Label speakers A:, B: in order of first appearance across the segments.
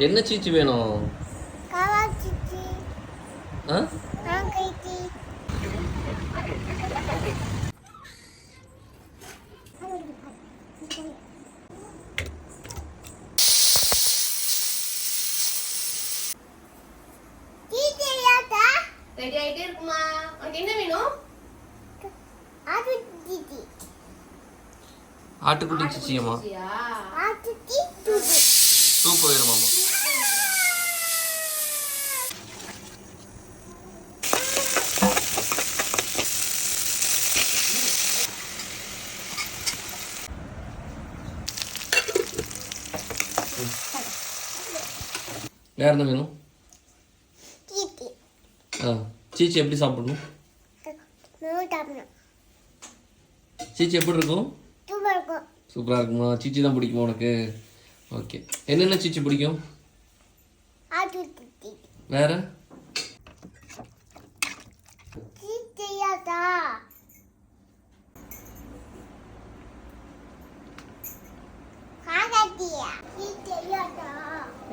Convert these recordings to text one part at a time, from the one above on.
A: என்ன சீச்சி வேணும்?
B: ரெடி ஆயிட்டே இருக்குமா? உனக்கு என்ன வேணும்?
A: ஆட்டுக்குட்டி சீச்சியம்மா. சூப்பு வேணுமாமா? வேற என்ன வேணும்? சீச்சி எப்படி சாப்பிடணும்? சீச்சி எப்படி இருக்கும்? சூப்பராக இருக்குமா? சீச்சி தான் பிடிக்குமா உனக்கு? ஓகே. என்னென்ன சீச்சி பிடிக்கும்? வேற?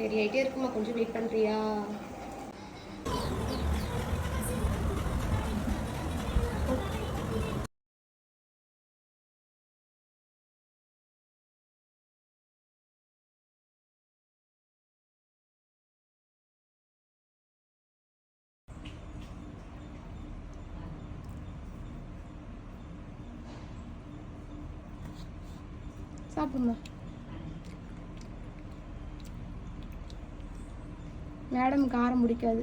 B: ரெடி ஆயிட்டே இருக்குமா? கொஞ்சம் வெயிட் பண்றியா? சாப்பிடுமா? மேடம் காரம் பிடிக்காது,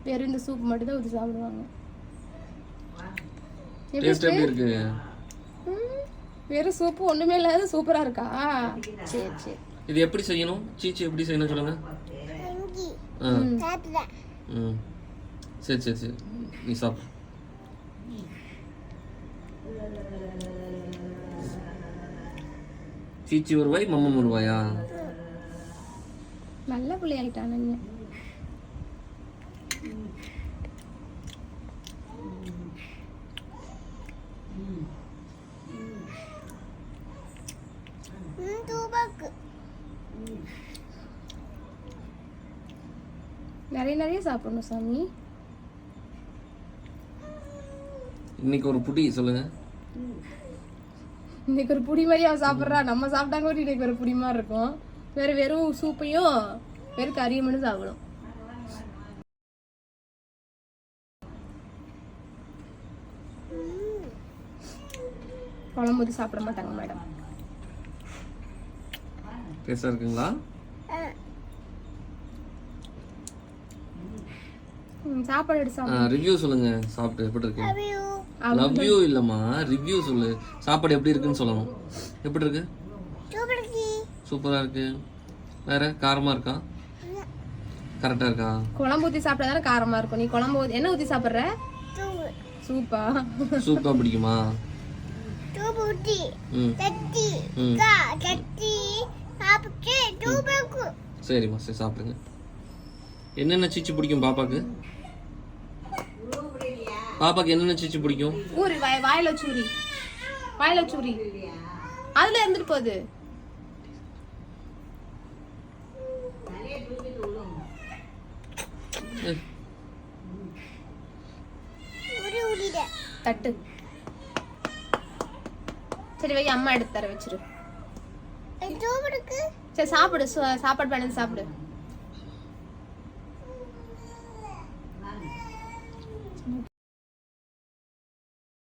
B: வெறும் இந்த சூப் மட்டும் தான் ஊற்றி சாப்பிடுவாங்க. வெறும் சூப்பு ஒண்ணுமே இல்லாத சூப்பரா இருக்கா? சரி சரி.
A: இது எப்படி செய்யணும்? சீச்சி எப்படி செய்யணும் சொல்லுங்க. சரி சரி சரி, நீ சாப்பிடு. சீச்சி ஒரு வாய், மம்மம் ஒரு வாயா?
B: நல்ல பிள்ளை ஆயிட்டானுங்க. நிறைய நிறைய சாப்பிடணும் சாமி.
A: இன்னைக்கு ஒரு புடி சொல்லுங்க.
B: இன்னைக்கு ஒரு புடி மாதிரி அவன் சாப்பிட்றா. நம்ம சாப்பிட்டாங்க ஒரு இன்னைக்கு ஒரு புடி மாதிரி இருக்கும். வெறும் சூப்பையும் வெறும் கறியும் மட்டும் சாப்பிடும். குழம்பு ஊற்றி சாப்பிட மாட்டாங்க மேடம்.
A: டேஸ்டா இருக்குங்களா?
B: சாப்பாடு எடுத்து
A: ரிவ்யூ சொல்லுங்க. சாப்பிட்டு எப்படி இருக்கு? லவ் யூ இல்லம்மா, ரிவ்யூ சொல்லு. சாப்பாடு எப்படி இருக்குன்னு சொல்லணும். எப்படி இருக்கு? சூப்பரா இருக்கு. வேற காரமா இருக்கா? கரெக்டா இருக்கா?
B: குழம்பு ஊற்றி சாப்பிட்டா தானே காரமா இருக்கும். நீ குழம்பு என்ன ஊற்றி சாப்பிட்ற? சூப்பா.
A: சூப்பா பிடிக்குமா? சரிம்மா, சரி சாப்பிடுங்க. என்னென்ன சீச்சி பிடிக்கும் பாப்பாக்கு? பாப்பாக்கு என்னென்ன சீச்சி பிடிக்கும்?
B: ஊரி வாயில சூரி, வாயில சூரி. அதுல இருந்துட்டு போகுது. தட்டு. சரி வை, அம்மா எடுத்து தர வச்சிரு. சரி சாப்பிடு, சாப்பாடு பண்ணி சாப்பிடு.